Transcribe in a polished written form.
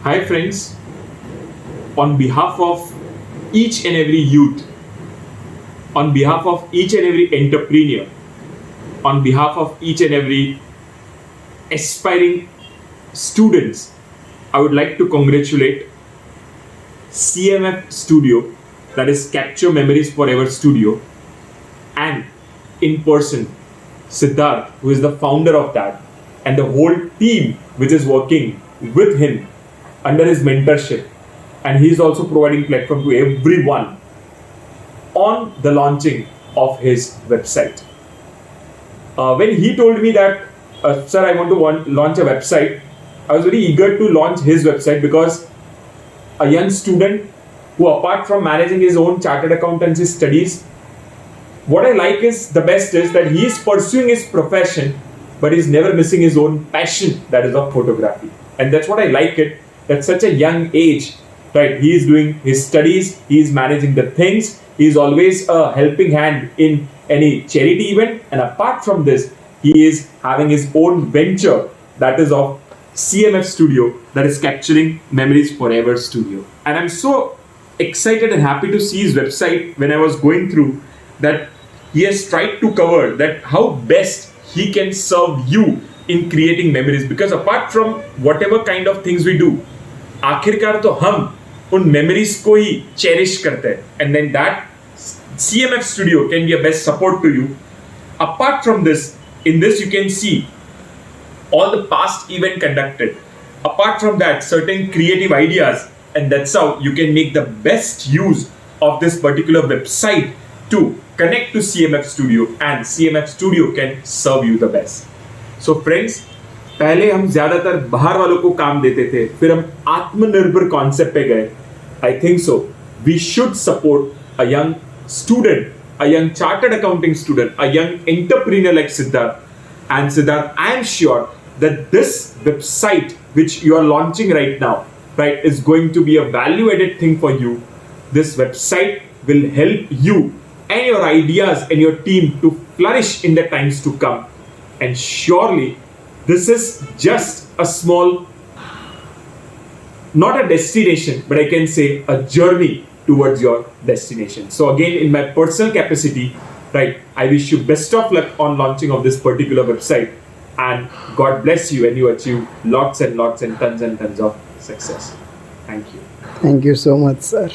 Hi, friends. On behalf of each and every youth, on behalf of each and every entrepreneur, on behalf of each and every aspiring students, I would like to congratulate CMF Studio, that is Capture Memories Forever Studio, and in person, Siddharth, who is the founder of that, and the whole team which is working with him under his mentorship. And he is also providing platform to everyone on the launching of his website. When he told me that, sir, I want to launch a website, I was very eager to launch his website because a young student who, apart from managing his own chartered accountancy studies, what I like is the best is that he is pursuing his profession, but he's never missing his own passion, that is of photography. And that's what I like it. At such a young age, right? He is doing his studies, he is managing the things, he is always a helping hand in any charity event, and apart from this, he is having his own venture that is of CMF Studio, that is Capturing Memories Forever Studio. And I'm so excited and happy to see his website when I was going through that he has tried to cover that how best he can serve you in creating memories, because apart from whatever kind of things we do, आखिरकार तो हम उन memories को ही cherish करते हैं, and then that CMF Studio can be a best support to you. Apart from this, in this you can see all the past event conducted. Apart from that, certain creative ideas, and that's how you can make the best use of this particular website to connect to CMF Studio, and CMF Studio can serve you the best. So friends, पहले हम ज्यादातर बाहर वालों को काम देते थे, फिर हम आत्मनिर्भर कॉन्सेप्ट पे गए. I think so we should support a young student, a young chartered accounting student, a young entrepreneur like Siddharth. And Siddharth, I am sure that this website which you are launching right now, right, is going to be a value-added thing for you. This website will help you and your ideas and your team to flourish in the times to come. And surely this is just a small, not a destination, but I can say a journey towards your destination. So again, in my personal capacity, right, I wish you best of luck on launching of this particular website, and God bless you and you achieve lots and lots and tons of success. Thank you. Thank you so much, sir.